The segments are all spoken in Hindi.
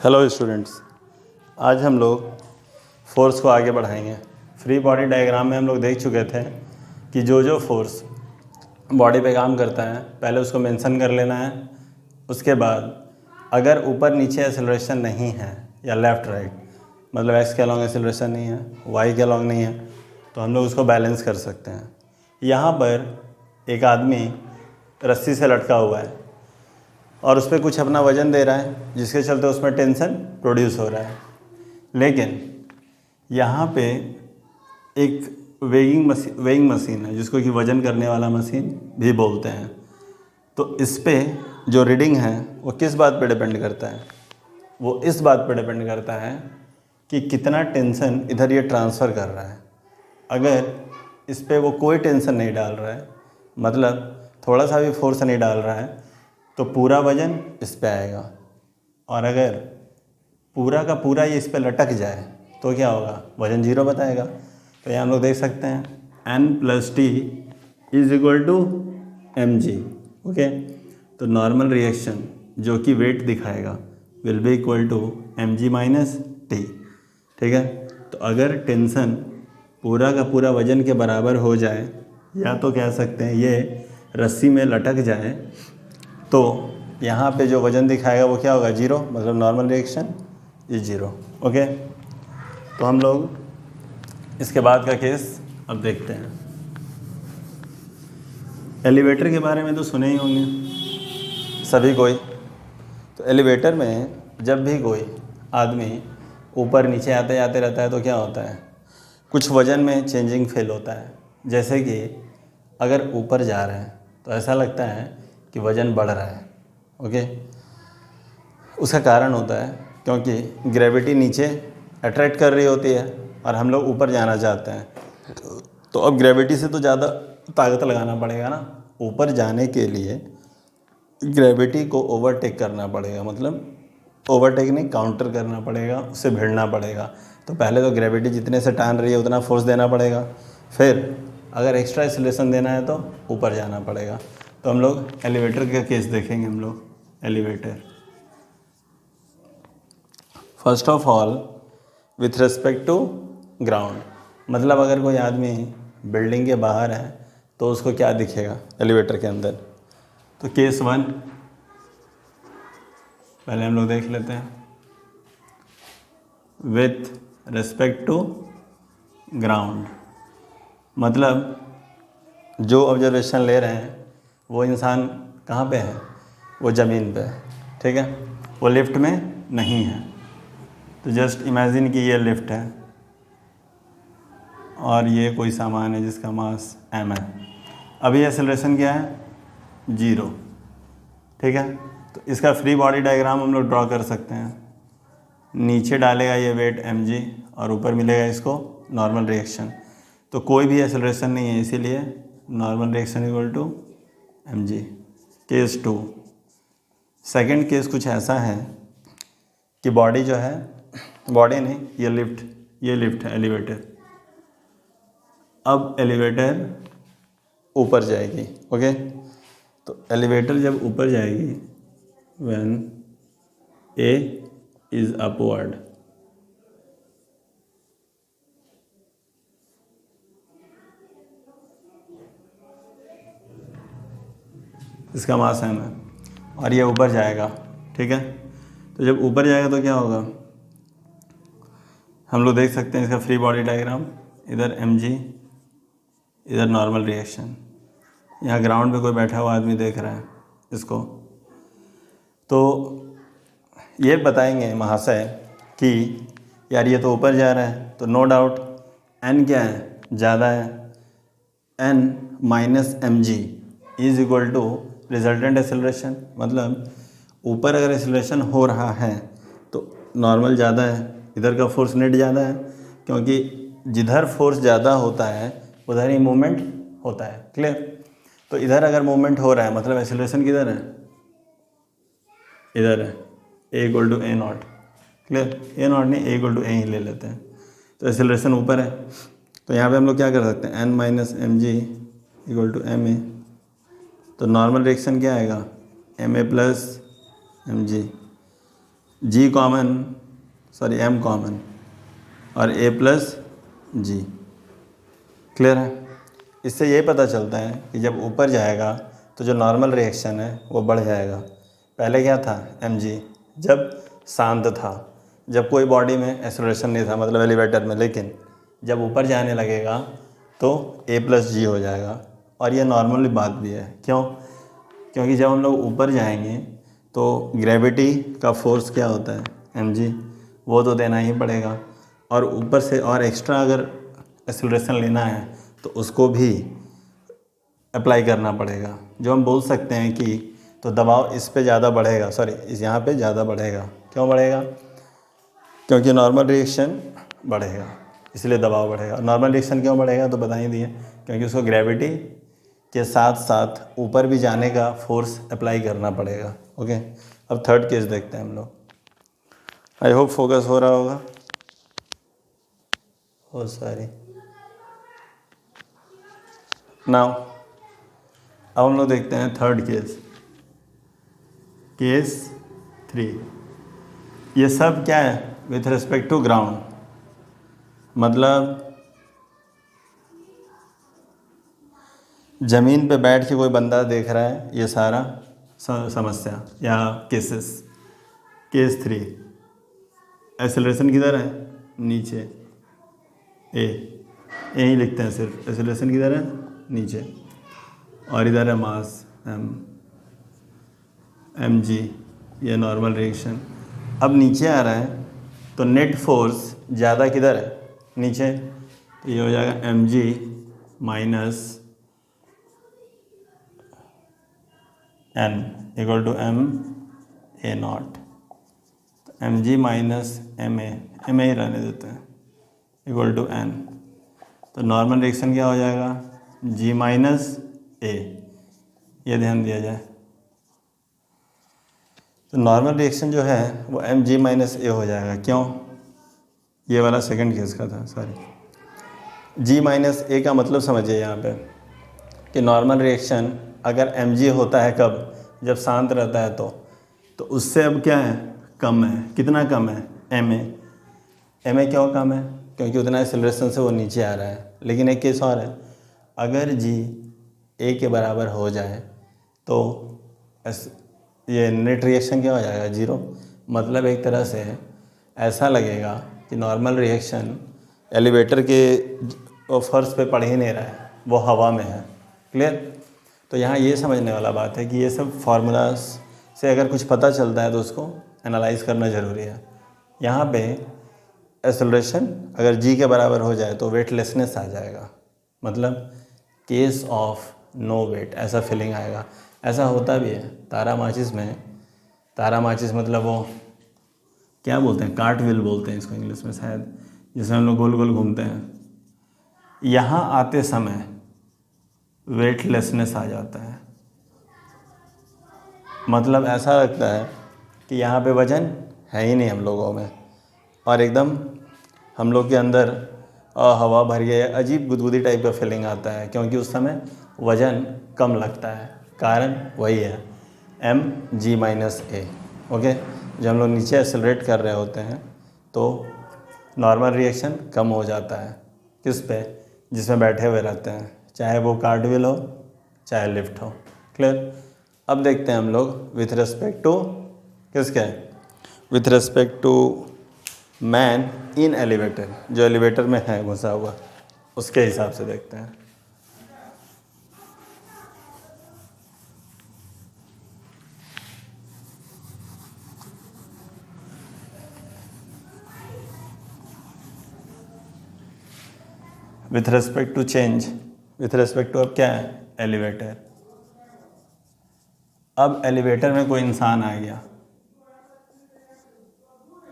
हेलो स्टूडेंट्स, आज हम लोग फोर्स को आगे बढ़ाएंगे। फ्री बॉडी डायग्राम में हम लोग देख चुके थे कि जो फोर्स बॉडी पे काम करता है पहले उसको मेंशन कर लेना है। उसके बाद अगर ऊपर नीचे एक्सेलरेशन नहीं है या लेफ़्ट राइट, मतलब एक्स के अलॉन्ग एक्सेलरेशन नहीं है, वाई के अलॉन्ग नहीं है, तो हम लोग उसको बैलेंस कर सकते हैं। यहाँ पर एक आदमी रस्सी से लटका हुआ है और उस पर कुछ अपना वज़न दे रहा है, जिसके चलते उसमें टेंशन प्रोड्यूस हो रहा है। लेकिन यहाँ पे एक वेइंग मशीन है, जिसको कि वज़न करने वाला मशीन भी बोलते हैं। तो इस पे जो रीडिंग है वो किस बात पे डिपेंड करता है? वो इस बात पे डिपेंड करता है कि कितना टेंशन इधर ये ट्रांसफ़र कर रहा है। अगर इस पे वो कोई टेंशन नहीं डाल रहा है, मतलब थोड़ा सा भी फोर्स नहीं डाल रहा है, तो पूरा वज़न इस पे आएगा। और अगर पूरा का पूरा ये इस पे लटक जाए तो क्या होगा? वज़न जीरो बताएगा। तो यहाँ हम लोग देख सकते हैं N+T is equal to mg। Okay, तो नॉर्मल रिएक्शन जो कि वेट दिखाएगा will be equal to mg minus T. ठीक है, तो अगर टेंशन पूरा का पूरा वज़न के बराबर हो जाए, या तो कह सकते हैं ये रस्सी में लटक जाए, तो यहाँ पे जो वज़न दिखाएगा वो क्या होगा? जीरो, मतलब normal reaction is zero. Okay, तो हम लोग इसके बाद का केस अब देखते हैं। एलिवेटर के बारे में तो सुने ही होंगे सभी कोई। तो एलिवेटर में जब भी कोई आदमी ऊपर नीचे आते आते रहता है तो क्या होता है? कुछ वज़न में चेंजिंग फील होता है। जैसे कि अगर ऊपर जा रहे हैं तो ऐसा लगता है कि वज़न बढ़ रहा है। ओके, उसका कारण होता है क्योंकि ग्रेविटी नीचे अट्रैक्ट कर रही होती है और हम लोग ऊपर जाना चाहते हैं। तो अब ग्रेविटी से तो ज़्यादा ताकत लगाना पड़ेगा ना। ऊपर जाने के लिए ग्रेविटी को ओवरटेक करना पड़ेगा, मतलब ओवरटेक नहीं, काउंटर करना पड़ेगा, उससे भिड़ना पड़ेगा। तो पहले तो ग्रेविटी जितने से टान रही है उतना फोर्स देना पड़ेगा, फिर अगर एक्स्ट्रा एक्सेलरेशन देना है तो ऊपर जाना पड़ेगा। तो हम लोग एलिवेटर का केस देखेंगे। हम लोग elevator, first of all with respect to ground, मतलब अगर कोई आदमी बिल्डिंग के बाहर है तो उसको क्या दिखेगा एलिवेटर के अंदर? तो केस वन पहले हम लोग देख लेते हैं। विथ रिस्पेक्ट टू ग्राउंड, मतलब जो ऑब्जर्वेशन ले रहे हैं वो इंसान कहाँ पे है? वो ज़मीन पे है। ठीक है, वो लिफ्ट में नहीं है। तो जस्ट इमेजिन कि ये लिफ्ट है और ये कोई सामान है जिसका मास m है। अभी एक्सेलरेशन क्या है? जीरो। ठीक है, तो इसका फ्री बॉडी डायग्राम हम लोग ड्रॉ कर सकते हैं। नीचे डालेगा ये वेट mg और ऊपर मिलेगा इसको नॉर्मल रिएक्शन। तो कोई भी एक्सेलरेशन नहीं है, इसीलिए normal reaction equal to mg। Case two, second case कुछ ऐसा है कि बॉडी जो है, बॉडी नहीं, ये लिफ्ट है एलिवेटर। अब एलिवेटर ऊपर जाएगी। ओके, तो एलिवेटर जब ऊपर जाएगी, व्हेन A इज अपवर्ड, इसका मास m है और ये ऊपर जाएगा। ठीक है, तो जब ऊपर जाएगा तो क्या होगा? हम लोग देख सकते हैं इसका फ्री बॉडी डायग्राम। इधर mg, इधर नॉर्मल रिएक्शन। यहाँ ग्राउंड पे कोई बैठा हुआ आदमी देख रहा है इसको। तो ये बताएंगे महाशय कि यार ये तो ऊपर जा रहा है, तो नो डाउट n क्या है? ज़्यादा है। n minus mg is equal to resultant acceleration, मतलब ऊपर अगर एक्सेलरेशन हो रहा है तो नॉर्मल ज़्यादा है, इधर का फोर्स नेट ज़्यादा है, क्योंकि जिधर फोर्स ज़्यादा होता है उधर ही मूवमेंट होता है। क्लियर? तो इधर अगर मूवमेंट हो रहा है मतलब एक्सेलरेशन किधर है? इधर है, a equal to a naught. Clear? a naught नहीं, a इक्वल टू a ही ले लेते हैं। तो एक्सेलरेशन ऊपर है, तो यहाँ पे हम लोग क्या कर सकते हैं? n minus mg equal to ma। तो नॉर्मल रिएक्शन क्या आएगा? ma plus mg। G common, sorry m common और ए प्लस जी। क्लियर है? इससे ये पता चलता है कि जब ऊपर जाएगा तो जो नॉर्मल रिएक्शन है वो बढ़ जाएगा। पहले क्या था एम जी, जब शांत था, जब कोई बॉडी में एक्सेलरेशन नहीं था, मतलब एलिवेटर में, लेकिन जब ऊपर जाने लगेगा तो ए प्लस जी हो जाएगा। और ये नॉर्मली बात भी है। क्यों? क्योंकि जब हम लोग ऊपर जाएंगे तो ग्रेविटी का फोर्स क्या होता है एम जी, वो तो देना ही पड़ेगा। और ऊपर से और एक्स्ट्रा अगर एक्सेलरेशन लेना है तो उसको भी अप्लाई करना पड़ेगा। जो हम बोल सकते हैं कि तो दबाव इस पे ज़्यादा बढ़ेगा, सॉरी इस यहाँ पे ज़्यादा बढ़ेगा। क्यों बढ़ेगा? क्योंकि नॉर्मल रिएक्शन बढ़ेगा इसलिए दबाव बढ़ेगा। नॉर्मल रिएक्शन क्यों बढ़ेगा तो बता ही दिए, क्योंकि उसको ग्रेविटी के साथ साथ ऊपर भी जाने का फोर्स अप्लाई करना पड़ेगा। ओके, अब थर्ड केस देखते हैं हम लोग। आई होप फोकस हो रहा होगा। ओ सॉरी, नाउ अब हम लोग देखते हैं थर्ड केस, केस 3। ये सब क्या है? विथ रिस्पेक्ट टू ग्राउंड, मतलब ज़मीन पे बैठ के कोई बंदा देख रहा है ये सारा समस्या या केसेस। केस 3, एक्सेलरेशन किधर है? नीचे, ए, यही लिखते हैं सिर्फ। एक्सेलरेशन किधर है? नीचे, और इधर है मास एम जी, ये नॉर्मल रिएक्शन। अब नीचे आ रहा है तो नेट फोर्स ज़्यादा किधर है? नीचे, तो ये हो जाएगा M G minus N equal to M A not. M G minus M A ही रहने देते हैं, इक्वल टू एन। तो नॉर्मल रिएक्शन क्या हो जाएगा? जी माइनस ए, ये ध्यान दिया जाए। तो नॉर्मल रिएक्शन जो है वो एम जी माइनस ए हो जाएगा। क्यों? ये वाला सेकंड केस का था, सॉरी। जी माइनस ए का मतलब समझिए यहाँ पे कि नॉर्मल रिएक्शन अगर एम जी होता है कब? जब शांत रहता है तो उससे अब क्या है? कम है। कितना कम है? एम ए क्यों कम है? क्योंकि उतना एक्सेलरेशन से वो नीचे आ रहा है। लेकिन एक केस और है, अगर जी ए के बराबर हो जाए तो ये नेट रिएक्शन क्या हो जाएगा? जीरो। मतलब एक तरह से ऐसा लगेगा कि नॉर्मल रिएक्शन एलिवेटर के फर्श पे पड़ ही नहीं रहा है, वो हवा में है। क्लियर? तो यहाँ ये समझने वाला बात है कि ये सब फार्मूलाज से अगर कुछ पता चलता है तो उसको एनालाइज करना ज़रूरी है। यहाँ पे एक्सेलरेशन अगर जी के बराबर हो जाए तो वेटलेसनेस आ जाएगा, मतलब केस ऑफ नो वेट, ऐसा फीलिंग आएगा। ऐसा होता भी है तारा माचिस में। तारा माचिस मतलब वो क्या बोलते हैं? कार्ट व्हील बोलते हैं इसको इंग्लिश में शायद, जिसमें हम लोग गोल गोल घूमते हैं। यहाँ आते समय वेटलेसनेस आ जाता है, मतलब ऐसा लगता है कि यहाँ पे वज़न है ही नहीं हम लोगों में, और एकदम हम लोग के अंदर हवा भर गई, अजीब गुदगुदी टाइप का फीलिंग आता है, क्योंकि उस समय वज़न कम लगता है। कारण वही है एम जी माइनस ए। ओके, जब हम लोग नीचे एक्सेलरेट कर रहे होते हैं तो नॉर्मल रिएक्शन कम हो जाता है। किस पे? जिसमें बैठे हुए रहते हैं, चाहे वो कार्ट व्हील हो चाहे लिफ्ट हो। क्लियर? अब देखते हैं हम लोग विथ रिस्पेक्ट टू किसके? With respect to man in elevator, जो एलिवेटर में है घुसा हुआ, उसके हिसाब से देखते हैं। With respect to change, with respect to अब क्या है? एलिवेटर। अब एलिवेटर में कोई इंसान आ गया,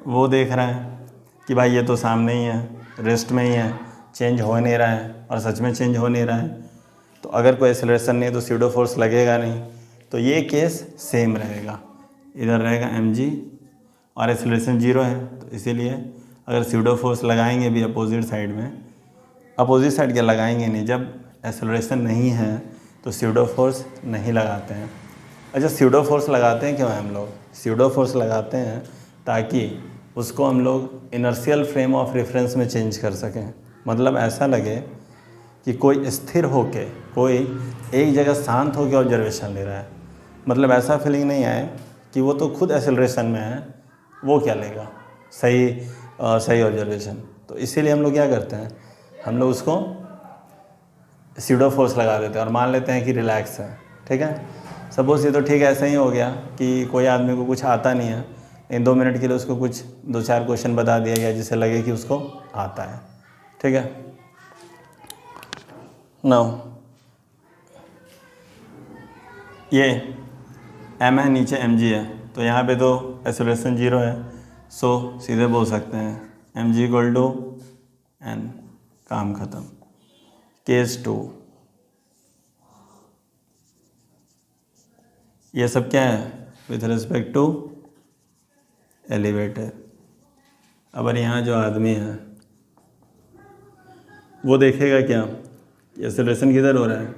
वो देख रहा है कि भाई ये तो सामने ही है, रेस्ट में ही है, चेंज हो नहीं रहा है, और सच में चेंज हो नहीं रहा है। तो अगर कोई एक्सेलरेशन नहीं है तो स्यूडो फोर्स लगेगा नहीं, तो ये केस सेम रहेगा। इधर रहेगा एम जी और एक्सेलरेशन जीरो है, तो इसीलिए अगर स्यूडो फोर्स लगाएंगे भी अपोजिट साइड में, अपोजिट साइड क्या लगाएंगे नहीं, जब एक्सेलरेशन नहीं है तो स्यूडो फोर्स नहीं लगाते हैं। अच्छा, स्यूडो फोर्स लगाते हैं क्यों हम लोग? स्यूडो फोर्स लगाते हैं ताकि उसको हम लोग इनर्शियल फ्रेम ऑफ रेफरेंस में चेंज कर सकें। मतलब ऐसा लगे कि कोई स्थिर होके, कोई एक जगह शांत होकर ऑब्जर्वेशन ले रहा है। मतलब ऐसा फीलिंग नहीं आए कि वो तो खुद एक्सेलरेशन में है, वो क्या लेगा सही ऑब्जर्वेशन। तो इसीलिए हम लोग क्या करते हैं, हम लोग उसको स्यूडो फोर्स लगा देते हैं और मान लेते हैं कि रिलैक्स है। ठीक है, सपोज ये तो ठीक है, ऐसा ही हो गया कि कोई आदमी को कुछ आता नहीं है, इन 2 मिनट के लिए उसको कुछ 2-4 क्वेश्चन बता दिया गया जिससे लगे कि उसको आता है। ठीक है, नाउ ये m है, नीचे mg है, तो यहाँ पे तो एक्सेलरेशन 0 है। सो सीधे बोल सकते हैं mg इक्वल टू n, काम ख़त्म। केस 2, ये सब क्या है विथ रिस्पेक्ट टू एलिवेटर। अब यहाँ जो आदमी है वो देखेगा क्या, एक्सेलरेशन किधर हो रहा है,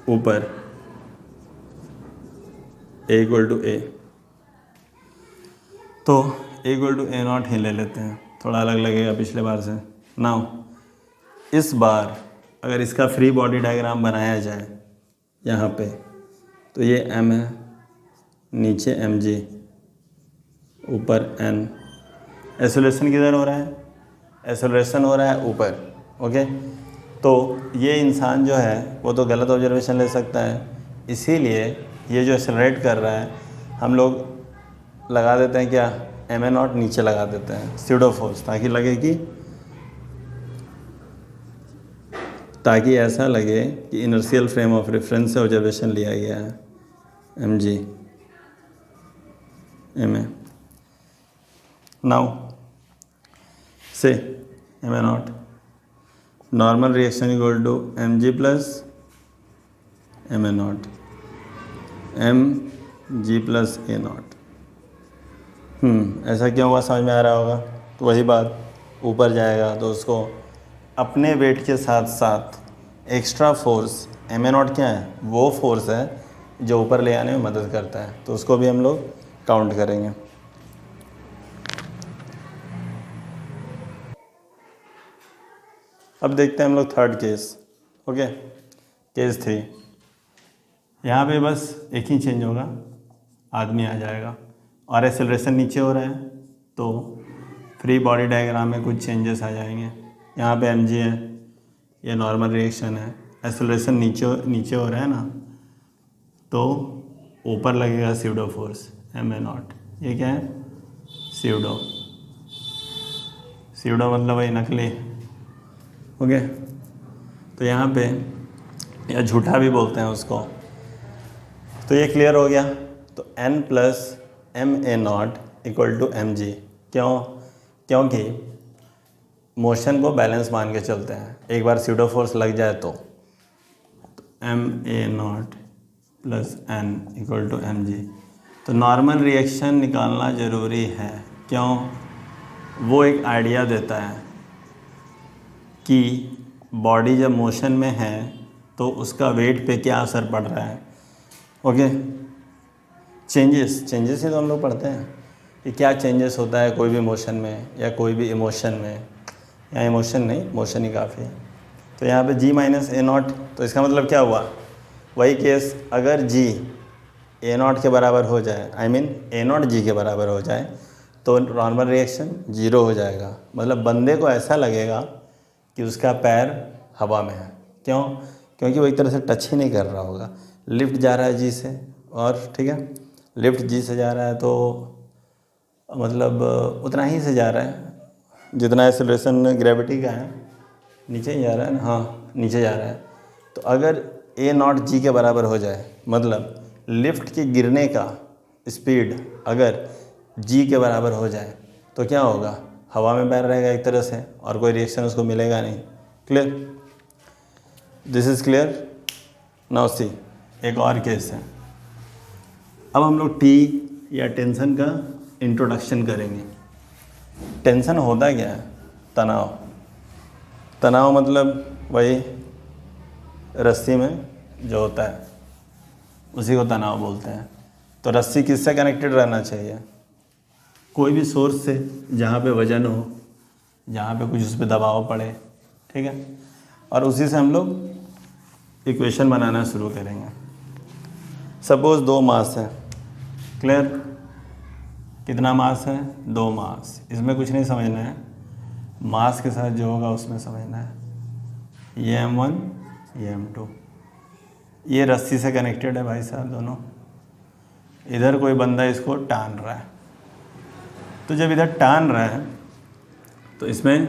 ऊपर, a इक्वल टू ए, तो a इक्वल टू a0 ही ले लेते हैं, थोड़ा अलग लगेगा पिछले बार से। नाउ इस बार अगर इसका फ्री बॉडी डायग्राम बनाया जाए यहाँ पे, तो ये m है, नीचे mg, ऊपर n। एक्सेलरेशन किधर हो रहा है, एक्सेलरेशन हो रहा है ऊपर। ओके, तो ये इंसान जो है वो तो गलत ऑब्जर्वेशन ले सकता है, इसीलिए ये जो एक्सेलरेट कर रहा है हम लोग लगा देते हैं क्या, ma0 नीचे लगा देते हैं स्यूडो फोर्स, ताकि ऐसा लगे कि इनर्शियल फ्रेम ऑफ रेफरेंस से ऑब्जर्वेशन लिया गया है, mg ma। नाउ से ma0 normal reaction equal to mg plus ma0, mg plus a0। ऐसा क्यों हुआ समझ में आ रहा होगा। तो वही बात, ऊपर जाएगा तो उसको अपने वेट के साथ साथ एक्स्ट्रा फोर्स ma0 क्या है, वो फोर्स है जो ऊपर ले आने में मदद करता है, तो उसको भी हम लोग काउंट करेंगे। अब देखते हैं हम लोग थर्ड केस। ओके, केस 3, यहाँ पे बस एक ही चेंज होगा, आदमी आ जाएगा और एक्सेलरेशन नीचे हो रहा है, तो फ्री बॉडी डायग्राम में कुछ चेंजेस आ जाएंगे। यहाँ पे mg है, ये नॉर्मल रिएक्शन है, एक्सेलरेशन नीचे हो रहा है ना, तो ऊपर लगेगा स्यूडो फोर्स ma0। ये क्या है, स्यूडो मतलब वही नकली। ओके, तो यहाँ पे या झूठा भी बोलते हैं उसको। तो ये क्लियर हो गया। तो n plus ma0 equal to mg, क्योंकि मोशन को बैलेंस मान के चलते हैं, एक बार स्यूडो फोर्स लग जाए तो ma0 plus n equal to mg। तो नॉर्मल रिएक्शन निकालना ज़रूरी है, क्यों, वो एक आइडिया देता है कि बॉडी जब मोशन में है तो उसका वेट पे क्या असर पड़ रहा है। ओके, चेंजेस ही तो हम लोग पढ़ते हैं कि क्या चेंजेस होता है कोई भी मोशन में या कोई भी इमोशन में, या इमोशन नहीं, मोशन ही काफ़ी है। तो यहाँ पे g माइनस a0, तो इसका मतलब क्या हुआ, वही केस, अगर g a0 के बराबर हो जाए, a0 g के बराबर हो जाए, तो नॉर्मल रिएक्शन 0 हो जाएगा। मतलब बंदे को ऐसा लगेगा कि उसका पैर हवा में है, क्योंकि वो एक तरह से टच ही नहीं कर रहा होगा, लिफ्ट जा रहा है जी से, और ठीक है, लिफ्ट जी से जा रहा है तो मतलब उतना ही से जा रहा है जितना एक्सेलरेशन ग्रेविटी का है, नीचे ही जा रहा है ना, हाँ नीचे जा रहा है। तो अगर a0 g के बराबर हो जाए, मतलब लिफ्ट के गिरने का स्पीड अगर g के बराबर हो जाए, तो क्या होगा, हवा में पैर रहेगा एक तरह से और कोई रिएक्शन उसको मिलेगा नहीं। Clear, this is clear. Now see, एक और केस है। अब हम लोग टी या टेंशन का इंट्रोडक्शन करेंगे। टेंशन होता क्या है, तनाव मतलब वही रस्सी में जो होता है उसी को तनाव बोलते हैं। तो रस्सी किससे कनेक्टेड रहना चाहिए, कोई भी सोर्स से जहाँ पे वजन हो, जहाँ पे कुछ उस पर दबाव पड़े, ठीक है, और उसी से हम लोग इक्वेशन बनाना शुरू करेंगे। सपोज 2 मास है, क्लियर, कितना मास है, 2 मास, इसमें कुछ नहीं समझना है, मास के साथ जो होगा उसमें समझना है। ये M1, ये M2, ये रस्सी से कनेक्टेड है भाई साहब दोनों, इधर कोई बंदा इसको टान रहा है। तो जब इधर टान रहा है तो इसमें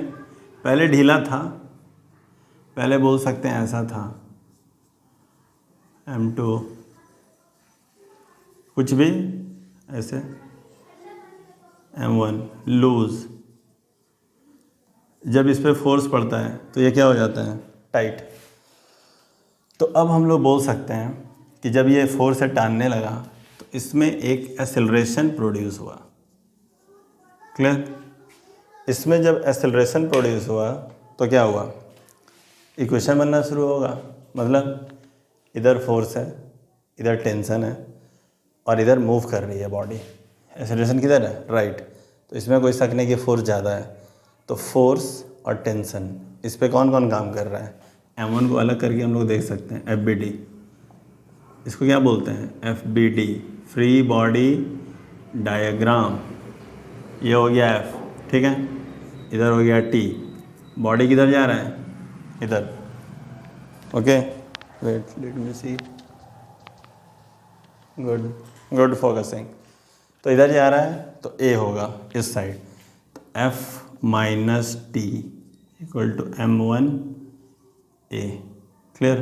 पहले ढीला था, पहले बोल सकते हैं ऐसा था, M2 कुछ भी ऐसे, M1 लूज। जब इस पर फोर्स पड़ता है तो ये क्या हो जाता है, टाइट। तो अब हम लोग बोल सकते हैं कि जब ये फोर्स से टानने लगा तो इसमें एक एक्सेलरेशन प्रोड्यूस हुआ, क्लियर। इसमें जब एक्सेलरेशन प्रोड्यूस हुआ तो क्या हुआ, इक्वेशन बनना शुरू होगा। मतलब इधर फोर्स है, इधर टेंशन है, और इधर मूव कर रही है बॉडी, एक्सेलरेशन किधर है, राइट। तो इसमें कोई शक नहीं कि फोर्स ज़्यादा है, तो फोर्स और टेंशन इस पे कौन कौन काम कर रहा है। M1 को अलग करके हम लोग देख सकते हैं, FBD, इसको क्या बोलते हैं, FBD, फ्री बॉडी डायग्राम। ये हो गया F, ठीक है, इधर हो गया T, बॉडी किधर जा रहा है, इधर, ओके, वेट लेट मी सी, गुड गुड फोकसिंग। तो इधर जा रहा है तो A होगा इस साइड, तो F minus T equal to M1 A, clear.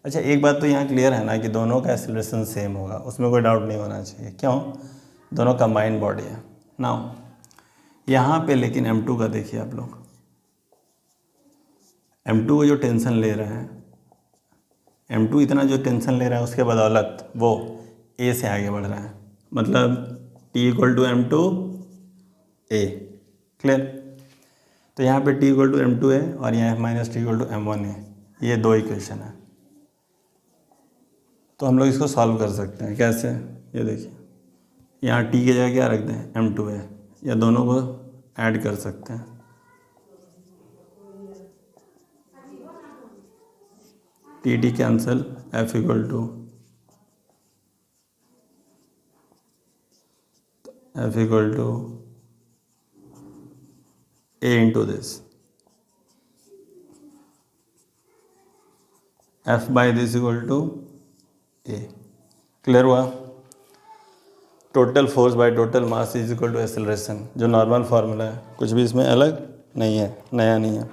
अच्छा एक बात तो यहाँ क्लियर है ना कि दोनों का एक्सेलरेशन सेम होगा, उसमें कोई डाउट नहीं होना चाहिए, क्यों, दोनों कंबाइंड बॉडी है। नाउ यहाँ पे लेकिन M2 का देखिए आप लोग, M2 को जो टेंशन ले रहा है, M2 इतना जो टेंशन ले रहा है उसके बदौलत वो A से आगे बढ़ रहा है, मतलब T equal to M2 A, clear. तो यहाँ पे T इक्वल टू M2 है और यहाँ minus T equal to M1 है, ये 2 इक्वेशन है। तो हम लोग इसको सॉल्व कर सकते हैं, कैसे, ये देखिए, यहाँ T की जगह क्या रख दें, M2 है, या दोनों को ऐड कर सकते हैं। T cancel, F equal to A into this, F by this equal to A, clear हुआ। Total force by total mass is equal to acceleration, जो नॉर्मल फार्मूला है, कुछ भी इसमें अलग नहीं है, नया नहीं है।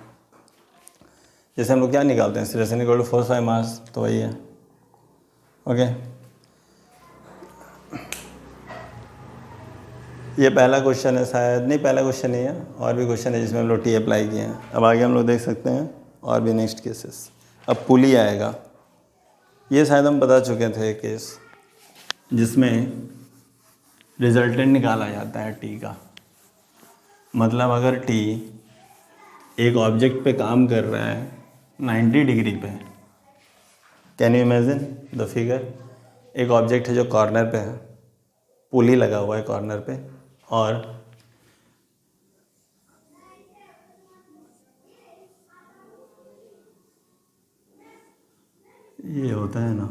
जैसे हम लोग क्या निकालते हैं, acceleration equal to force by mass, तो वही है, ओके। ये पहला क्वेश्चन है शायद, नहीं पहला क्वेश्चन नहीं है, और भी क्वेश्चन है जिसमें हम लोग T अप्लाई किए हैं। अब आगे हम लोग देख सकते हैं और भी नेक्स्ट केसेस। अब पुली आएगा, ये शायद हम बता चुके थे केस, जिसमें रिजल्टेंट निकाला जाता है T का। मतलब अगर T एक ऑब्जेक्ट पे काम कर रहा है 90 डिग्री पे, can you imagine the figure, एक ऑब्जेक्ट है जो कॉर्नर पे है, पुली लगा हुआ है कॉर्नर पे, और ये होता है ना,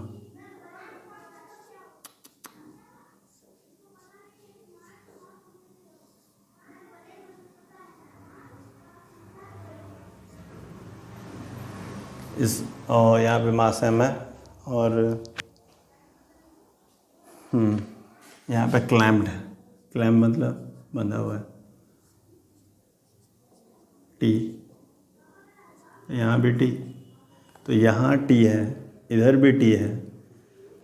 इस, और यहाँ पे मास M है, और यहाँ पे क्लैम्प्ड है, क्लैम्प मतलब बंधा हुआ है, T, यहाँ भी T, तो यहाँ T है, इधर भी T है,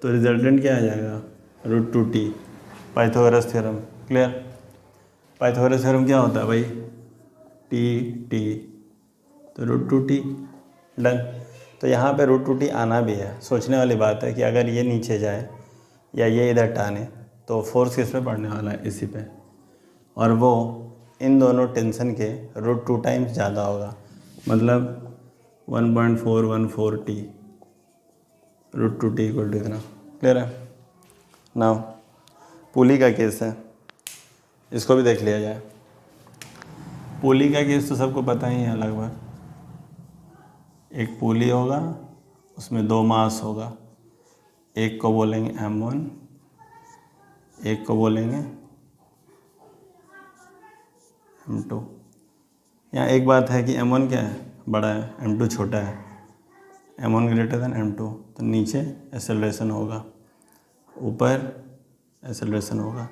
तो रिजल्टेंट क्या आ जाएगा, √2T, Pythagoras theorem, clear. Pythagoras theorem क्या होता है भाई, T, तो √2T, डन। तो यहाँ पे √2T आना भी है। सोचने वाली बात है कि अगर ये नीचे जाए या ये इधर टाने तो फोर्स किस पे पड़ने वाला है, इसी पे, और वो इन दोनों टेंशन के √2 टाइम्स ज़्यादा होगा, मतलब 1.414T, √2T इक्वल टू इतना, क्लियर है। नाउ पुली का केस है, इसको भी देख लिया जाए। पुली का केस तो सबको पता ही है लगभग। एक पुली होगा, उसमें 2 मास होगा, एक को बोलेंगे M1, एक को बोलेंगे M2। यहाँ एक बात है कि M1 क्या है, बड़ा है, M2 छोटा है। M1 ग्रेटर देन M2, तो नीचे एक्सेलरेशन होगा, ऊपर एक्सेलरेशन होगा।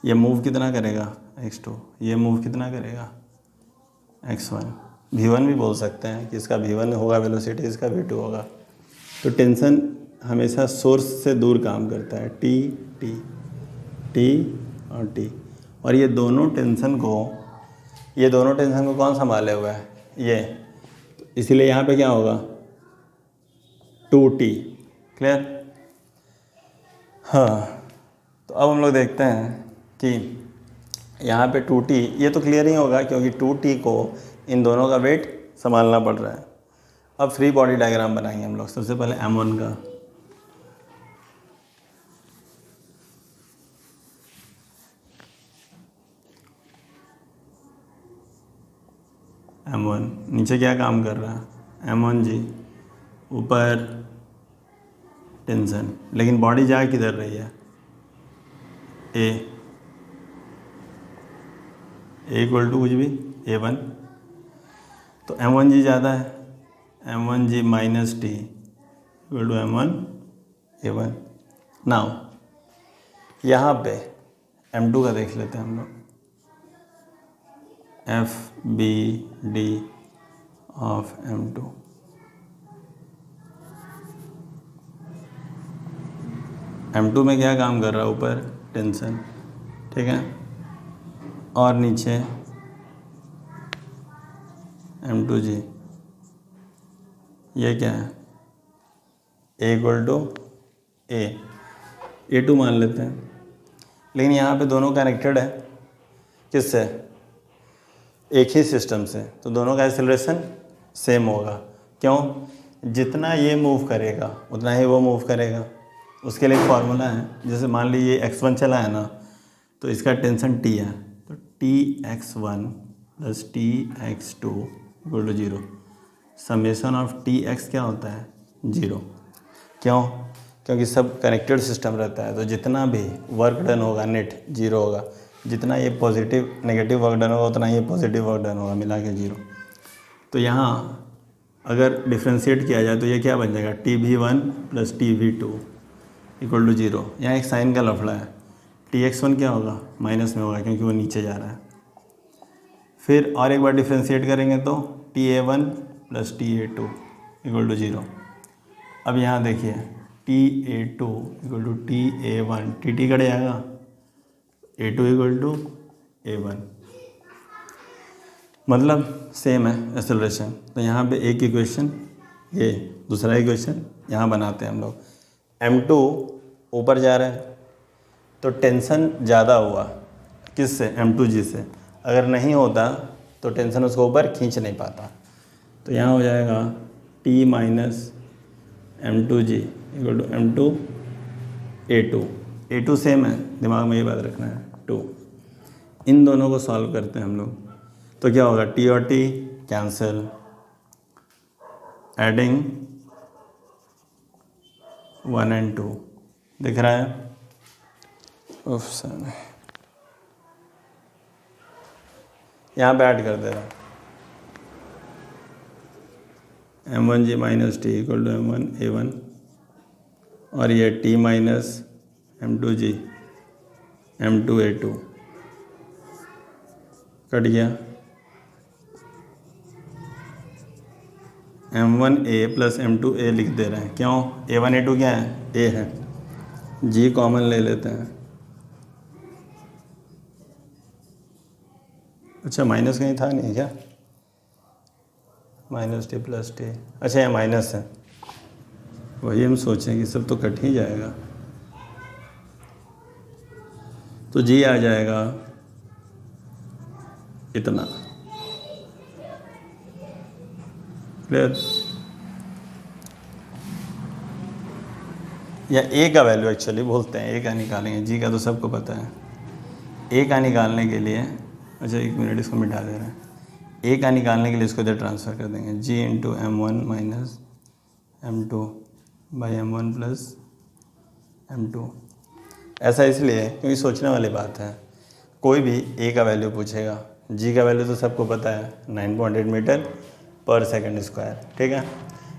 ये मूव कितना करेगा, x2, ये मूव कितना करेगा, x1। v1 भी बोल सकते हैं कि इसका v1 होगा वेलोसिटी, इसका v2 होगा। तो टेंशन हमेशा सोर्स से दूर काम करता है, t t t और t। और ये दोनों टेंशन को कौन संभाले हुआ है, ये। इसीलिए यहाँ पे क्या होगा, 2t। क्लियर। हाँ, तो अब हम लोग देखते हैं कि यहाँ पे 2t, ये तो क्लियर ही होगा क्योंकि 2t को इन दोनों का वेट संभालना पड़ रहा है। अब फ्री बॉडी डायग्राम बनाएंगे हम लोग। सबसे पहले M1 का, M1 नीचे क्या काम कर रहा है, M1G, ऊपर टेंशन, लेकिन बॉडी जा किधर रही है, A इक्वल टू कुछ भी A1। तो M1G ज़्यादा है, M1G minus T equal to M1 A1। Now यहाँ पे M2 का देख लेते हैं हम लोग, FBD ऑफ M2। M2 में क्या काम कर रहा है, ऊपर टेंशन, ठीक है, और नीचे M2G। ये क्या है, A इक्वल टू A2 मान लेते हैं। लेकिन यहाँ पे दोनों कनेक्टेड है, किससे, एक ही सिस्टम से, तो दोनों का एक्सेलरेशन सेम होगा। क्यों, जितना ये मूव करेगा उतना ही वो मूव करेगा। उसके लिए एक फार्मूला है, जैसे मान लीजिए x1 चला है ना, तो इसका टेंशन T है, तो Tx1 plus Tx2 equal to 0। Summation of Tx क्या होता है, 0। क्यों, क्योंकि सब कनेक्टेड सिस्टम रहता है, तो जितना भी वर्क डन होगा नेट 0 होगा। जितना ये पॉजिटिव नेगेटिव वर्क डन होगा उतना ये पॉजिटिव वर्क डन होगा, मिला के 0। तो यहाँ अगर डिफ्रेंशिएट किया जाए तो ये क्या बन जाएगा, Tv1 plus Tv2 equal to 0। यहाँ एक साइन का लफड़ा है, Tx1 क्या होगा, माइनस में होगा क्योंकि वो नीचे जा रहा है। फिर और एक बार डिफ्रेंशिएट करेंगे तो Ta1 plus Ta2 equal to 0। अब यहाँ देखिए Ta2 equal to Ta1, Tt cut जाएगा, A2 इक्वल टू A1, मतलब सेम है एक्सेलरेशन। तो यहाँ पे एक इक्वेशन, ये दूसरा इक्वेशन यहाँ बनाते हैं हम लोग। M2 ऊपर जा रहा है तो टेंशन ज़्यादा हुआ, किससे, M2G से। अगर नहीं होता तो टेंशन उसको ऊपर खींच नहीं पाता। तो यहाँ हो जाएगा T minus M2G equal to M2 A2 same है, दिमाग में ये बात रखना है, 2। इन दोनों को सॉल्व करते हैं हम लोग, तो क्या होगा, T और T कैंसिल, एडिंग 1 और 2 दिख रहा है। यहाँ पे ऐड कर दे रहा है, M1G minus T equal to M1 A1, और ये T minus M2G M2 A2 cut गया। M1A प्लस M2A लिख दे रहे हैं, क्यों, A1 A2 क्या है, A है, G कॉमन ले लेते हैं। अच्छा माइनस कहीं था नहीं क्या, माइनस T प्लस T, अच्छा ये माइनस है, वही हम सोचें कि सब तो कट ही जाएगा। तो G आ जाएगा इतना, क्लियर। या A का वैल्यू एक्चुअली बोलते हैं, A का निकालेंगे, G का तो सबको पता है। ए का निकालने के लिए, अच्छा 1 मिनट इसको मिटा दे रहे हैं, ए का निकालने के लिए इसको इधर ट्रांसफ़र कर देंगे, G into M1 minus M2 by M1 plus M2। ऐसा इसलिए क्योंकि सोचने वाली बात है, कोई भी ए का वैल्यू पूछेगा, जी का वैल्यू तो सबको पता है 9.8 मीटर पर सेकंड स्क्वायर, ठीक है।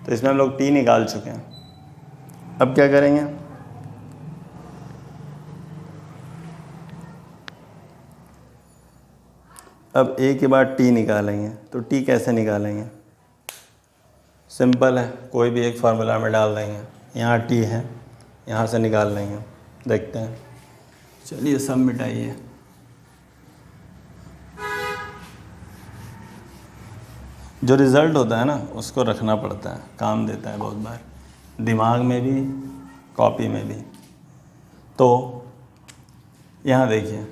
तो इसमें हम लोग टी निकाल चुके हैं। अब क्या करेंगे, अब ए के बाद टी निकालेंगे। तो टी कैसे निकालेंगे, सिंपल है, कोई भी एक फार्मूला में डाल देंगे, यहाँ टी है, यहाँ से निकाल लेंगे, देखते हैं। चलिए सब मिटाइए। जो रिज़ल्ट होता है ना उसको रखना पड़ता है, काम देता है बहुत बार, दिमाग में भी कॉपी में भी। तो यहाँ देखिए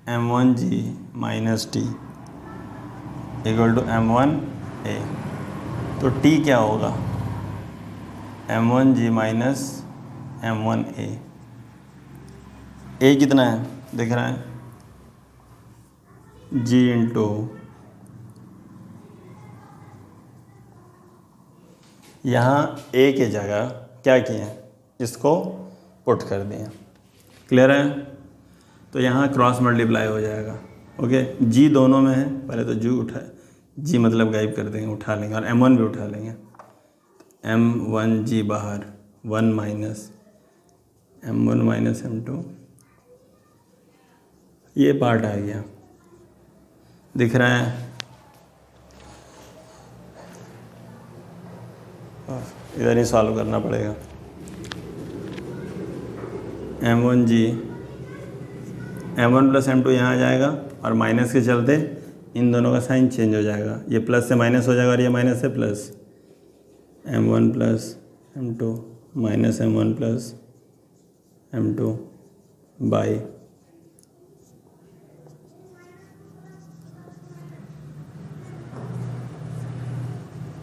M1G minus T equal to M1A। तो टी क्या होगा, M1G माइनस M1A। ए कितना है दिख रहा है, G इंटू यहाँ ए के जगह क्या किए, इसको पुट कर दिए, क्लियर है। तो यहाँ क्रॉस मल्टीप्लाई हो जाएगा, ओके। जी दोनों में है, पहले तो जी उठाए, जी मतलब गायब कर देंगे, उठा लेंगे, और M1 भी उठा लेंगे। M1G बाहर, 1 माइनस M1 माइनस M2, ये पार्ट आ गया, दिख रहा है। इधर ही सॉल्व करना पड़ेगा। M1G M1 प्लस M2 यहाँ आ जाएगा, और माइनस के चलते इन दोनों का साइन चेंज हो जाएगा, ये प्लस से माइनस हो जाएगा और ये माइनस से plus. M1 plus M2 minus M1 plus M2 by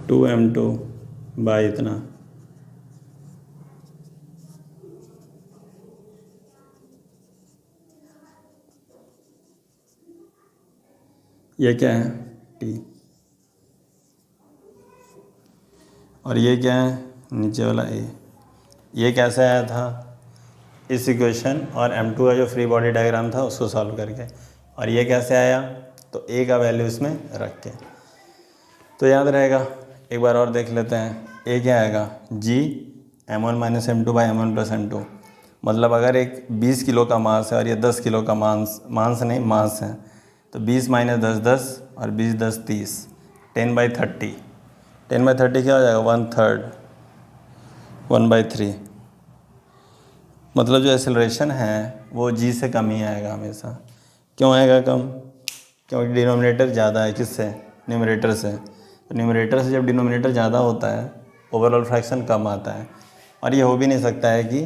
2M2 by इतना। ये क्या है, टी, और ये क्या है, नीचे वाला ए। ये कैसे आया था, इस इक्वेशन और M2 का जो फ्री बॉडी डायग्राम था उसको सॉल्व करके। और ये कैसे आया, तो ए का वैल्यू इसमें रख के। तो याद रहेगा, एक बार और देख लेते हैं। ए क्या आएगा, जी M1 minus M2 by M1 plus M2। मतलब अगर एक 20 किलो का मास है और ये 10 किलो का मास है, तो 20 माइनस 10 10, और 20 10 30, 10/30। 10/30 क्या हो जाएगा, 1/3, 1/3। मतलब जो एक्सेलरेशन है वो जी से कम ही आएगा हमेशा। क्यों आएगा कम, क्योंकि डिनोमिनेटर ज़्यादा है किससे, न्यूमरेटर से। तो न्यूमरेटर से जब डिनोमिनेटर ज़्यादा होता है ओवरऑल फ्रैक्शन कम आता है, और ये हो भी नहीं सकता है कि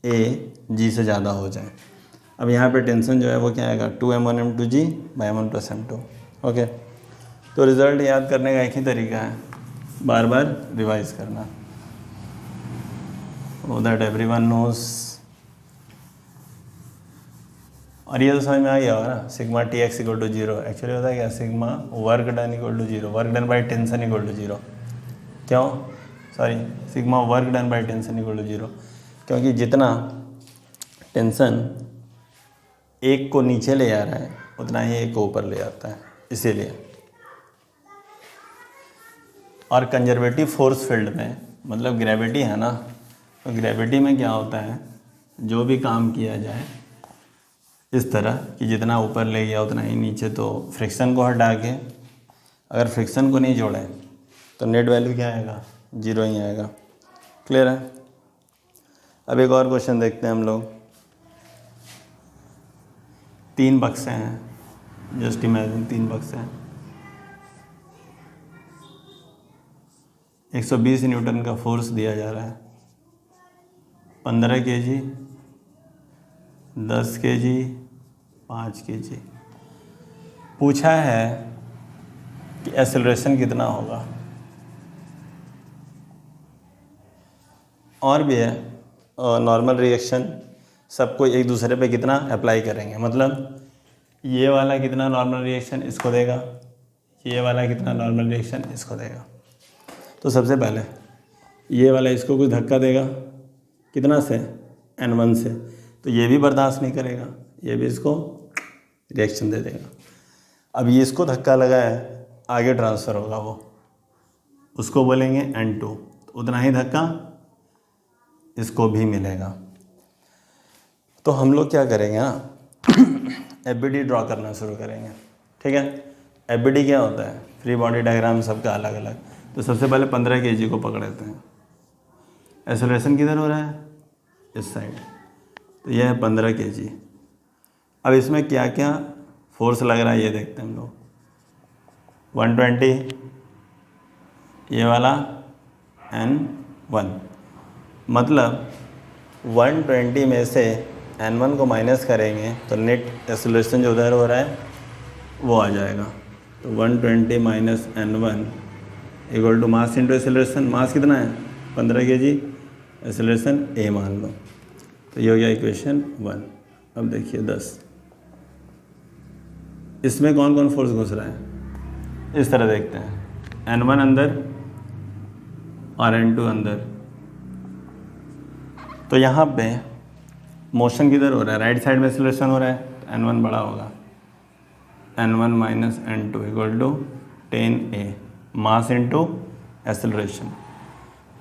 ए जी से ज़्यादा हो जाए। अब यहाँ पे टेंशन जो है वो क्या आएगा, 2M1 M2G by M1 plus M2, okay. तो रिज़ल्ट याद करने का एक ही तरीका है, बार बार रिवाइज करना, so that everyone knows। और ये तो समझ में आ गया होगा ना, sigma T X equal to 0 actually होता है क्या, sigma work done equal to 0, work done by tension equal to 0। क्यों, sorry, sigma work done by tension equal to 0, क्योंकि जितना टेंशन एक को नीचे ले आ रहा है उतना ही एक को ऊपर ले आता है, इसीलिए। और कंजर्वेटिव फोर्स फील्ड में, मतलब ग्रेविटी है ना, तो ग्रेविटी में क्या होता है, जो भी काम किया जाए इस तरह कि जितना ऊपर ले गया उतना ही नीचे, तो फ्रिक्शन को हटा के अगर फ्रिक्शन को नहीं जोड़े तो नेट वैल्यू क्या आएगा, 0 ही आएगा, क्लियर है। अब एक और क्वेश्चन देखते हैं हम लोग। 3 बक्से हैं, जस्ट इमेजिन 3 बक्से हैं, 120 न्यूटन का फोर्स दिया जा रहा है, 15 kg, 10 kg, 5 kg। पूछा है कि एक्सेलरेशन कितना होगा। और भी है, नॉर्मल रिएक्शन सबको एक दूसरे पे कितना अप्लाई करेंगे, मतलब ये वाला कितना नॉर्मल रिएक्शन इसको देगा, ये वाला कितना नॉर्मल रिएक्शन इसको देगा। तो सबसे पहले ये वाला इसको कुछ धक्का देगा, कितना से, N1 से, तो ये भी बर्दाश्त नहीं करेगा, ये भी इसको रिएक्शन दे देगा। अब ये इसको धक्का लगा है, आगे ट्रांसफ़र होगा वो, उसको बोलेंगे N2, तो उतना ही धक्का इसको भी मिलेगा। तो हम लोग क्या करेंगे ना, FBD ड्रॉ करना शुरू करेंगे, ठीक है। FBD क्या होता है, फ्री बॉडी डायग्राम सबका अलग अलग। तो सबसे पहले 15 kg को पकड़ लेते हैं, एक्सेलरेशन किधर हो रहा है, इस साइड, तो यह है 15 kg। अब इसमें क्या क्या फोर्स लग रहा है ये देखते हैं हम लोग। 120 ये वाला N1, मतलब 120 में से N1 को माइनस करेंगे तो नेट एक्सेलरेशन जो उधर हो रहा है वो आ जाएगा। तो 120 minus N1 equal to mass into acceleration. Mass कितना है, 15 kg, एक्सेलरेशन a मान लो, तो ये हो गया इक्वेशन 1। अब देखिए 10, इसमें कौन कौन फोर्स घुस रहा है, इस तरह देखते हैं, N1 अंदर और N2 अंदर। तो यहाँ पे मोशन किधर हो रहा है, राइट साइड में एक्सेलरेशन हो रहा है, तो N1 बड़ा होगा, N1 minus N2 equal to 10A, mass into acceleration.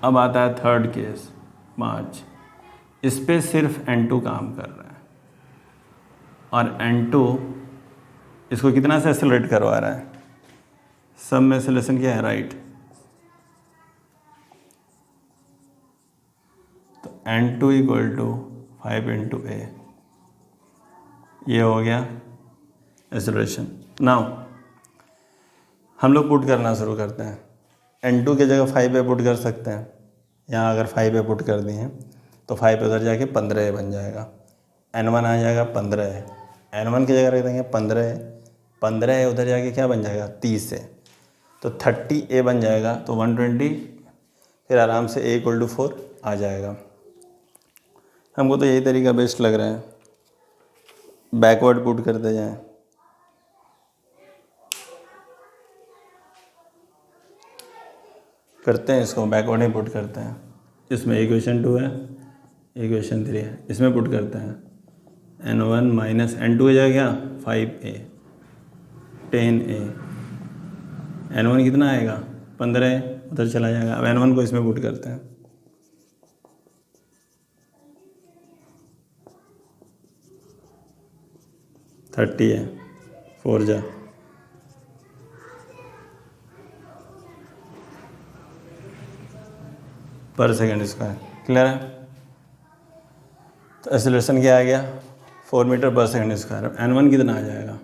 अब आता है थर्ड केस 5, इस पे सिर्फ N2 काम कर रहा है और N2 इसको कितना से एक्सेलरेट करवा रहा है, सब में एक्सेलरेशन क्या है, राइट। तो N2 equal to 5 into A, ये हो गया एक्सेलरेशन। नाउ हम लोग पुट करना शुरू करते हैं। N2 की जगह 5A पुट कर सकते हैं, यहाँ अगर 5A पुट कर दिए हैं तो 5 उधर जाके 15A बन जाएगा, N1 आ जाएगा 15A, N1 की जगह रख देंगे 15A, 15A उधर जाके क्या बन जाएगा 30A, तो 30A बन जाएगा। तो 120 फिर आराम से A इक्वल टू 4 आ जाएगा। हमको तो यही तरीका बेस्ट लग रहा है, बैकवर्ड पुट करते जाएं। करते हैं इसको, बैकवर्ड ही पुट करते हैं। इसमें इक्वेशन 2 है, इक्वेशन 3 है, इसमें पुट करते हैं। N1 माइनस N2 हो जाएगा 5A, 10A, N1 कितना आएगा 15A, उधर चला जाएगा। अब N1 को इसमें पुट करते हैं, थर्टी है, 4 जा, पर सेकेंड स्क्वायर, क्लियर है। तो एक्सेलरेशन क्या आ गया 4 मीटर पर सेकेंड स्क्वायर। N1 कितना आ जाएगा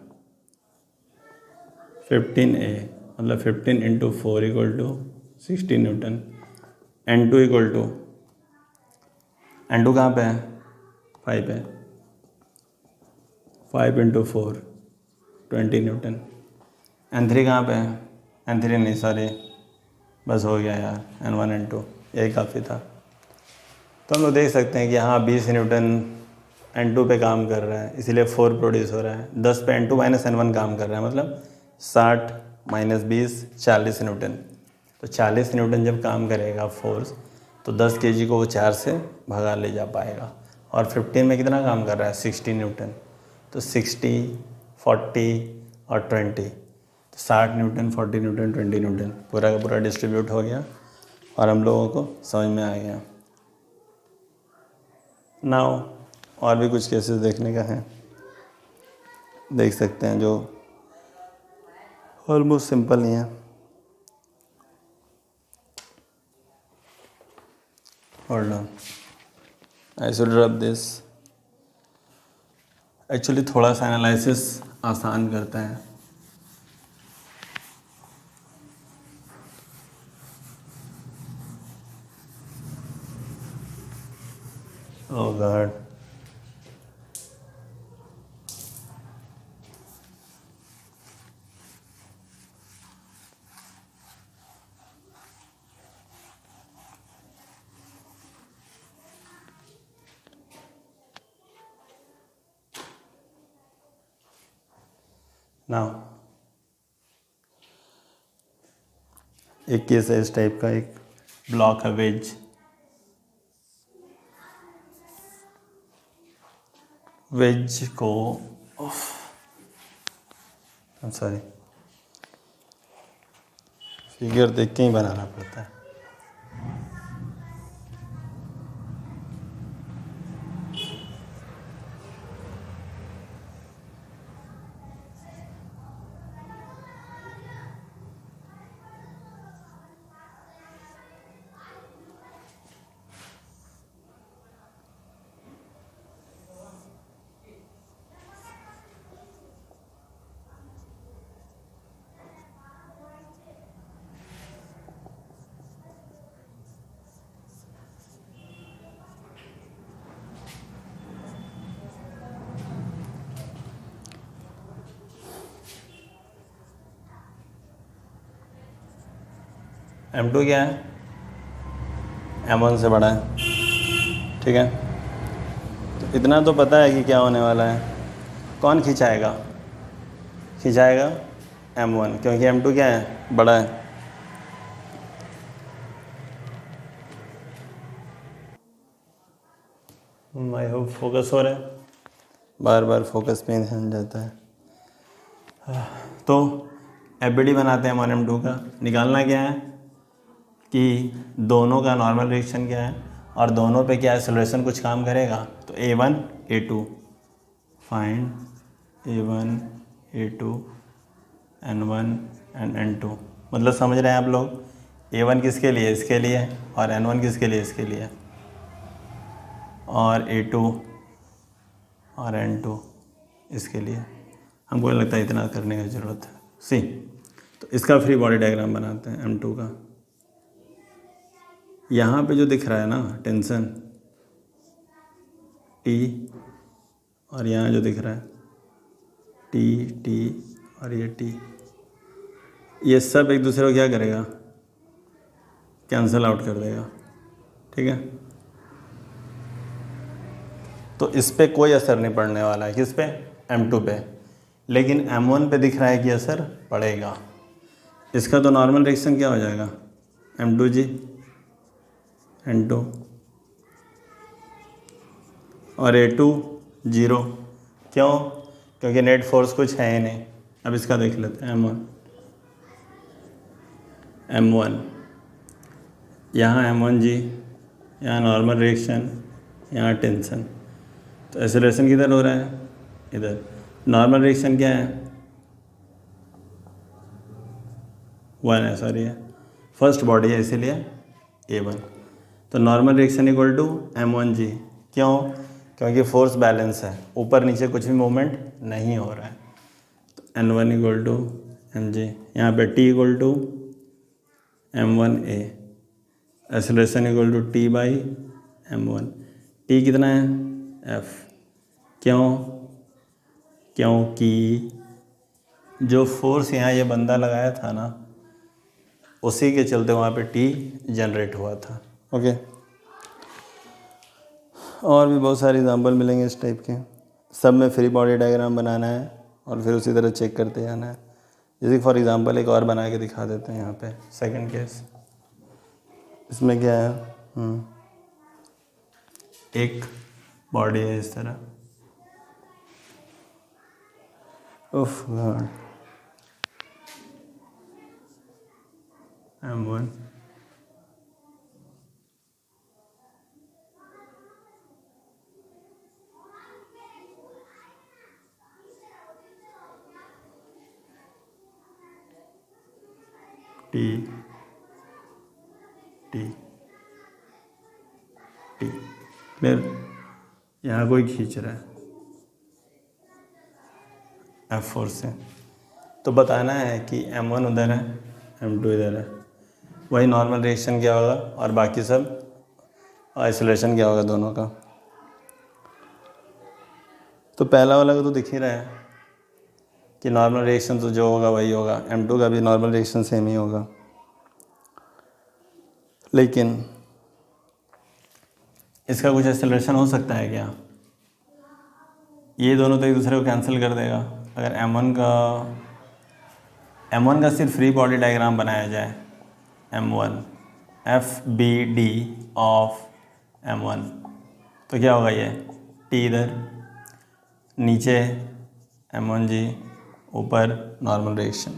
15A, मतलब 15 इंटू 4 equal to 60 newton. N2 equal to, N2 कहाँ पे है 5 है, 5 इंटू 4 20 न्यूटन। N3 कहाँ पे है, N3 नहीं सॉरी, बस हो गया यार, N1 N2 यही काफ़ी था। तो हम लोग देख सकते हैं कि यहाँ 20 न्यूटन N2 पे काम कर रहा है, इसीलिए 4 प्रोड्यूस हो रहा है। 10 पे N2 माइनस N1 काम कर रहा है, मतलब 60 माइनस 20 40 न्यूटन। तो 40 न्यूटन जब काम करेगा फोर्स, तो 10 kg को वो 4 से भगा ले जा पाएगा। और 15 में कितना काम कर रहा है 60 न्यूटन, तो 60 40 और 20, तो 60 न्यूटन 40 न्यूटन 20 न्यूटन पूरा का पूरा डिस्ट्रीब्यूट हो गया और हम लोगों को समझ में आ गया। नाउ और भी कुछ केसेस देखने का है, देख सकते हैं, जो ऑलमोस्ट सिंपल ही है। Hold on, I should rub this. Actually थोड़ा सा एनालिसिस आसान करता है। ओह गॉड, नाउ एक केस है इस टाइप का, एक ब्लॉक है वेज, वेज को सॉरी फिगर देख के ही बनाना पड़ता है। M2 क्या है, M1 से बड़ा है, ठीक है। तो इतना तो पता है कि क्या होने वाला है। कौन खिंचाएगा, खिंचाएगा M1, क्योंकि M2 क्या है, बड़ा है। आई होप फोकस हो रहा है, बार बार फोकस पे ध्यान जाता है। तो एफबीडी बनाते हैं M1 M2 का। निकालना क्या है कि दोनों का नॉर्मल रिएक्शन क्या है और दोनों पे क्या एक्सेलरेशन कुछ काम करेगा। तो A1 A2 find A1 A2 N1 and N2। मतलब समझ रहे हैं आप लोग, A1 किसके लिए, इसके लिए, और N1 किसके लिए, इसके लिए, और A2 और N2 इसके लिए। हमको लगता है इतना करने की ज़रूरत है। सी, तो इसका फ्री बॉडी डायग्राम बनाते हैं M2 का। यहाँ पे जो दिख रहा है ना टेंशन T, और यहाँ जो दिख रहा है T T और ये T, ये सब एक दूसरे को क्या करेगा, कैंसिल आउट कर देगा, ठीक है। तो इस पे कोई असर नहीं पड़ने वाला है, किस पे, M2 पे। लेकिन M1 पे दिख रहा है कि असर पड़ेगा। इसका तो नॉर्मल रिएक्शन क्या हो जाएगा, M2G N2 और A2 0। क्यों, क्योंकि नेट फोर्स कुछ है ही नहीं। अब इसका देख लेते हैं M1 यहाँ M1G, यहाँ नॉर्मल रिएक्शन, यहाँ टेंशन। तो एक्सेलरेशन किधर हो रहा है, इधर। नॉर्मल रिएक्शन क्या है, 1 है, सॉरी है, फर्स्ट बॉडी है इसीलिए A1। तो normal reaction equal to M1G। क्यों, क्योंकि फोर्स बैलेंस है, ऊपर नीचे कुछ भी मूवमेंट नहीं हो रहा है। तो N1 इक्वल टू mg, यहाँ पे T equal to M1A, acceleration equal to T by M1। T कितना है, F। क्यों, क्योंकि जो फोर्स यहाँ ये बंदा लगाया था ना, उसी के चलते वहाँ पे T जनरेट हुआ था। ओके, और भी बहुत सारे एग्जांपल मिलेंगे इस टाइप के। सब में फ्री बॉडी डायग्राम बनाना है और फिर उसी तरह चेक करते जाना है। जैसे फॉर एग्जांपल एक और बना के दिखा देते हैं यहाँ पे, सेकंड केस। इसमें क्या है, एक बॉडी है इस तरह, उफ God, M1 T T T, फिर यहाँ कोई खींच रहा है F4 से। तो बताना है कि M1 उधर है, M2 इधर है। वही नॉर्मल रिएक्शन क्या होगा और बाकी सब आइसोलेशन क्या होगा दोनों का। तो पहला वाला का तो दिख ही रहा है कि नॉर्मल रिएक्शन तो जो होगा वही होगा, M2 का भी नॉर्मल रिएक्शन सेम ही होगा। लेकिन इसका कुछ एक्सेलरेशन हो सकता है क्या, ये दोनों तो एक दूसरे को कैंसिल कर देगा, अगर M1 का सिर्फ फ्री बॉडी डायग्राम बनाया जाए, M1 FBD ऑफ M1, तो क्या होगा ये T इधर, नीचे M1G, ऊपर नॉर्मल रिएक्शन।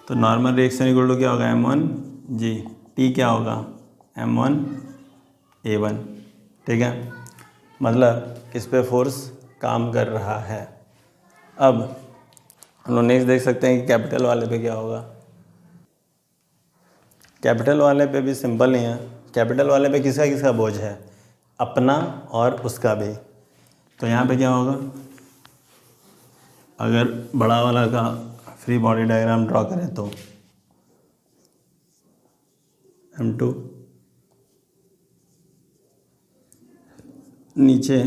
तो नॉर्मल रिएक्शन इक्वल टू क्या होगा M1G, T क्या होगा M1A1। ठीक है, मतलब किस पे फोर्स काम कर रहा है। अब हम लोग नेक्स्ट देख सकते हैं कि कैपिटल वाले पे क्या होगा। कैपिटल वाले पे भी सिंपल नहीं है। कैपिटल वाले पे किसका किसका बोझ है, अपना और उसका भी। तो यहाँ पे क्या होगा, अगर बड़ा वाला का फ्री बॉडी डायग्राम ड्रॉ करें तो M2, नीचे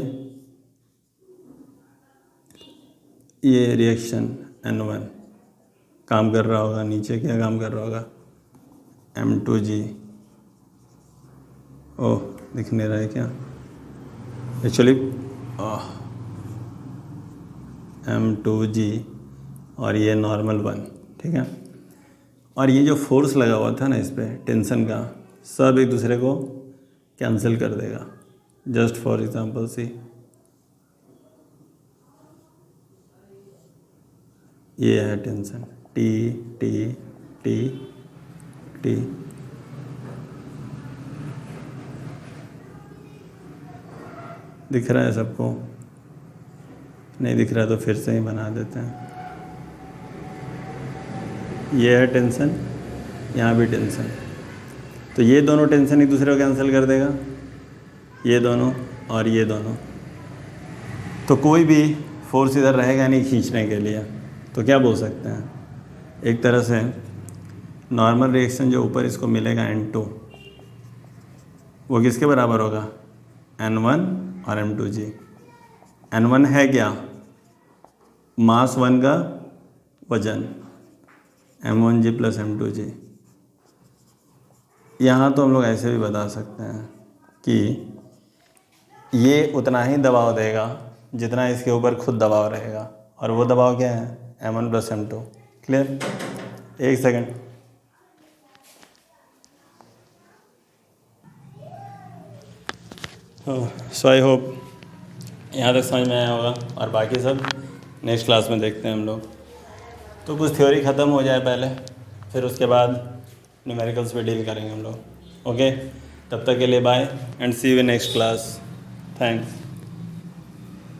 ये रिएक्शन N1 काम कर रहा होगा, नीचे क्या काम कर रहा होगा M2G। ओह, दिख नहीं रहा है क्या, एक्चुअली M2G और ये नॉर्मल 1। ठीक है, और ये जो फोर्स लगा हुआ था ना इस पर टेंशन का, सब एक दूसरे को कैंसिल कर देगा। जस्ट फॉर एग्जांपल सी, ये है tension T T T T। दिख रहा है सबको? नहीं दिख रहा तो फिर से ही बना देते हैं। ये है टेंशन, यहाँ भी टेंशन, तो ये दोनों टेंशन एक दूसरे को कैंसिल कर देगा, ये दोनों और ये दोनों। तो कोई भी फोर्स इधर रहेगा नहीं खींचने के लिए। तो क्या बोल सकते हैं, एक तरह से नॉर्मल रिएक्शन जो ऊपर इसको मिलेगा N2, वो किसके बराबर होगा N1 और M2G। N1 है क्या, मास 1 का वजन, M1G प्लस M2G। यहाँ तो हम लोग ऐसे भी बता सकते हैं कि ये उतना ही दबाव देगा जितना इसके ऊपर खुद दबाव रहेगा, और वो दबाव क्या है M1 प्लस M2। क्लियर? एक सेकंड, सो आई होप यहाँ तक समझ में आया होगा, और बाकी सब नेक्स्ट क्लास में देखते हैं हम लोग। तो कुछ थ्योरी ख़त्म हो जाए पहले, फिर उसके बाद न्यूमेरिकल्स पे डील करेंगे हम लोग। ओके, तब तक के लिए bye and see you in next class. Thanks.